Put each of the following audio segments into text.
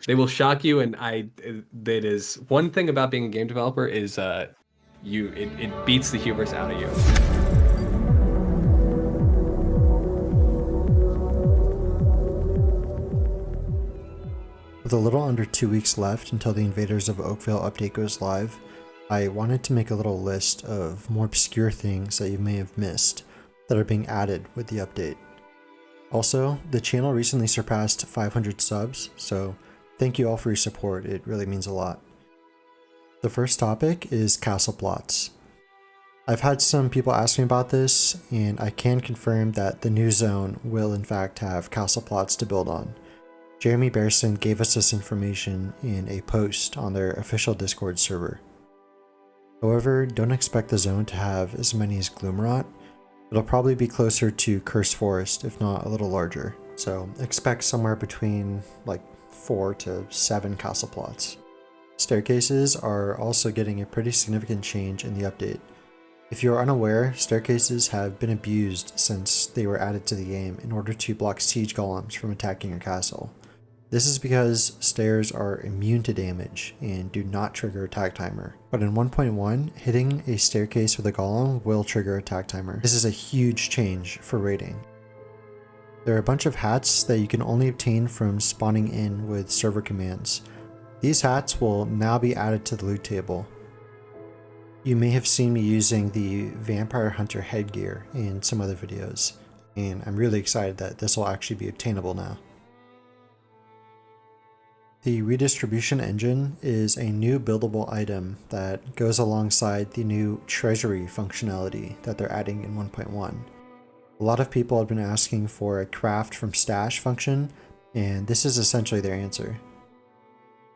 They will shock you, and that is one thing about being a game developer is it beats the hubris out of you. With a little under 2 weeks left until the Invaders of Oakveil update goes live, I wanted to make a little list of more obscure things that you may have missed that are being added with the update. Also, the channel recently surpassed 500 subs, so thank you all for your support, it really means a lot. The first topic is castle plots. I've had some people ask me about this, and I can confirm that the new zone will in fact have castle plots to build on. Jeremy Bearson gave us this information in a post on their official Discord server. However, don't expect the zone to have as many as Gloomrot. It'll probably be closer to Cursed Forest, if not a little larger. So expect somewhere between like 4 to 7 castle plots. Staircases are also getting a pretty significant change in the update. If you're unaware, staircases have been abused since they were added to the game in order to block siege golems from attacking your castle. This is because stairs are immune to damage and do not trigger attack timer. But in 1.1, hitting a staircase with a golem will trigger attack timer. This is a huge change for raiding. There are a bunch of hats that you can only obtain from spawning in with server commands. These hats will now be added to the loot table. You may have seen me using the Vampire Hunter headgear in some other videos, and I'm really excited that this will actually be obtainable now. The Redistribution engine is a new buildable item that goes alongside the new treasury functionality that they're adding in 1.1. A lot of people have been asking for a craft from stash function, and this is essentially their answer.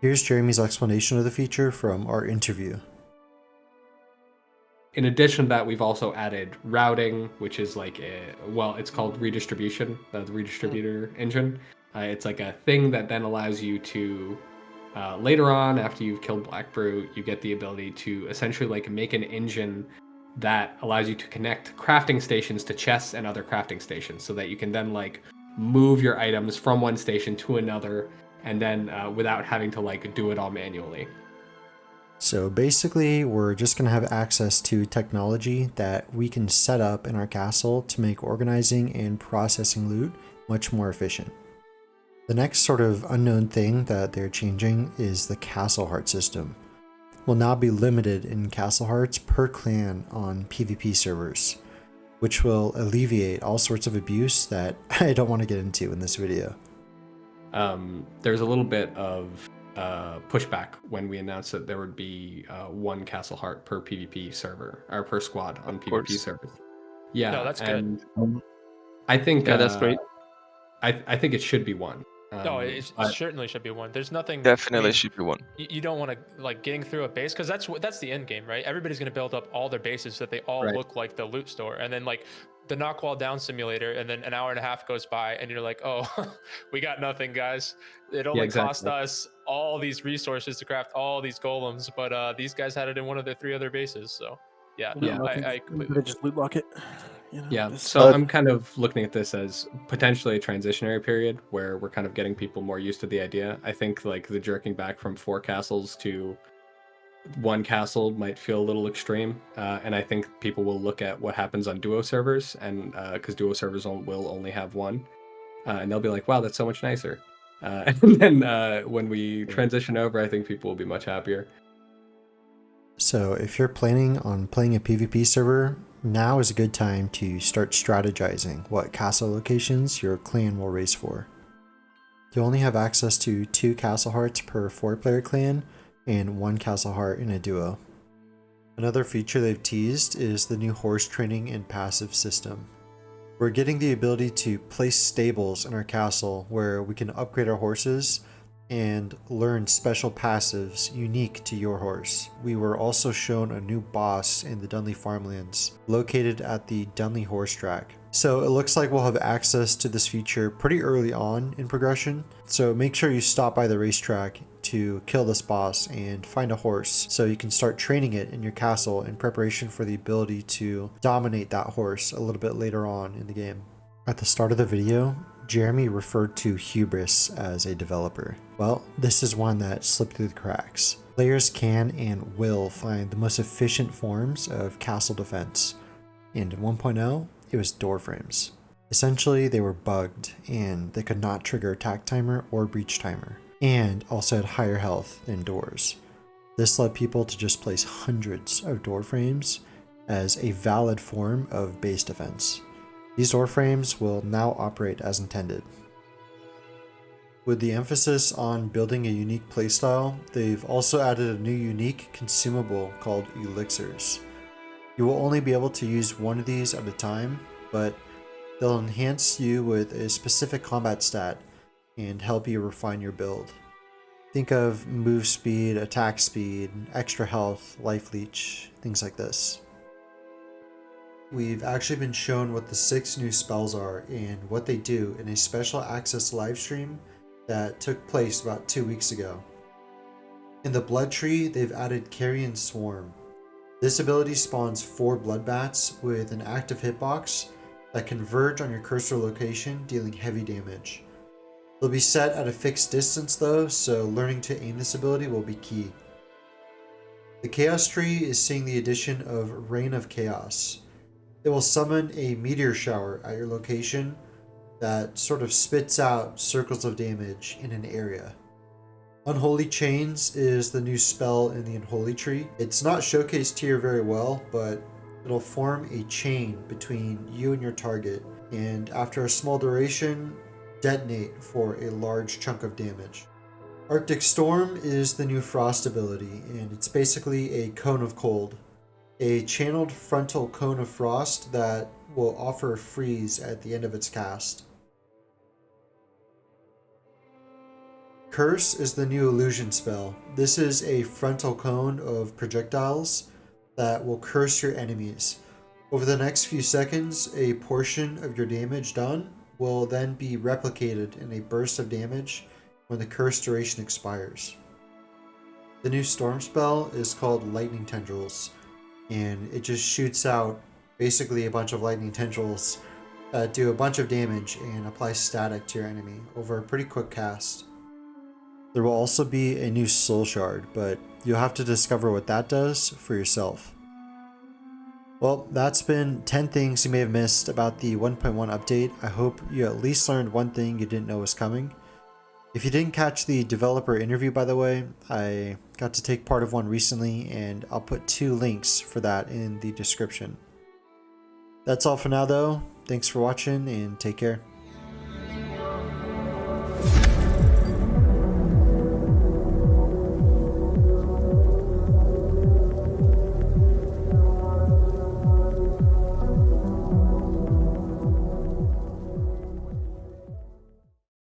Here's Jeremy's explanation of the feature from our interview. In addition to that, we've also added routing, which is like it's called Redistribution, the Redistributor engine. It's like a thing that then allows you to, later on, after you've killed Black Brute, you get the ability to essentially like make an engine that allows you to connect crafting stations to chests and other crafting stations, so that you can then like move your items from one station to another, and then without having to like do it all manually. So basically, we're just going to have access to technology that we can set up in our castle to make organizing and processing loot much more efficient. The next sort of unknown thing that they're changing is the castle heart system. Will now be limited in castle hearts per clan on PvP servers, which will alleviate all sorts of abuse that I don't want to get into in this video. There's a little bit of pushback when we announced that there would be 1 castle heart per PvP server, or per squad on PvP servers. Yeah, no, that's good. I think that's great. I think it should be 1. No, it certainly should be 1. There's nothing. Definitely should be 1. You don't want to like getting through a base, because that's the end game, right? Everybody's going to build up all their bases so that they all look like the loot store, and then like the knock wall down simulator, and then an hour and a half goes by, and you're like, oh, we got nothing, guys. It only cost us all these resources to craft all these golems, but these guys had it in one of their 3 other bases. So yeah, I completely just loot lock it. You know, yeah, so I'm kind of looking at this as potentially a transitionary period where we're kind of getting people more used to the idea. I think like the jerking back from 4 castles to 1 castle might feel a little extreme, and I think people will look at what happens on duo servers, and because duo servers will only have 1, and they'll be like, wow, that's so much nicer. And then when we transition over, I think people will be much happier. So if you're planning on playing a PvP server, now is a good time to start strategizing what castle locations your clan will race for. You only have access to 2 castle hearts per 4-player clan and 1 castle heart in a duo. Another feature they've teased is the new horse training and passive system. We're getting the ability to place stables in our castle where we can upgrade our horses and learn special passives unique to your horse. We were also shown a new boss in the Dunley farmlands, located at the Dunley horse track. So it looks like we'll have access to this feature pretty early on in progression, so make sure you stop by the racetrack to kill this boss and find a horse so you can start training it in your castle in preparation for the ability to dominate that horse a little bit later on in the game. At the start of the video, Jeremy referred to hubris as a developer. Well, this is one that slipped through the cracks. Players can and will find the most efficient forms of castle defense, and in 1.0, it was door frames. Essentially, they were bugged, and they could not trigger attack timer or breach timer, and also had higher health than doors. This led people to just place hundreds of door frames as a valid form of base defense. These door frames will now operate as intended. With the emphasis on building a unique playstyle, they've also added a new unique consumable called elixirs. You will only be able to use one of these at a time, but they'll enhance you with a specific combat stat and help you refine your build. Think of move speed, attack speed, extra health, life leech, things like this. We've actually been shown what the 6 new spells are and what they do in a special access livestream that took place about 2 weeks ago. In the blood tree, they've added Carrion Swarm. This ability spawns 4 blood bats with an active hitbox that converge on your cursor location, dealing heavy damage. They'll be set at a fixed distance though, so learning to aim this ability will be key. The Chaos Tree is seeing the addition of Rain of Chaos. It will summon a meteor shower at your location that sort of spits out circles of damage in an area. Unholy Chains is the new spell in the Unholy Tree. It's not showcased here very well, but it'll form a chain between you and your target, and after a small duration, detonate for a large chunk of damage. Arctic Storm is the new Frost ability, and it's basically a cone of cold. A channeled frontal cone of frost that will offer a freeze at the end of its cast. Curse is the new illusion spell. This is a frontal cone of projectiles that will curse your enemies. Over the next few seconds, a portion of your damage done will then be replicated in a burst of damage when the curse duration expires. The new storm spell is called Lightning Tendrils, and it just shoots out basically a bunch of lightning tendrils that do a bunch of damage and apply static to your enemy over a pretty quick cast. There will also be a new soul shard, but you'll have to discover what that does for yourself. Well, that's been 10 things you may have missed about the 1.1 update. I hope you at least learned one thing you didn't know was coming. If you didn't catch the developer interview, by the way, I got to take part of one recently, and I'll put 2 links for that in the description. That's all for now though. Thanks for watching and take care.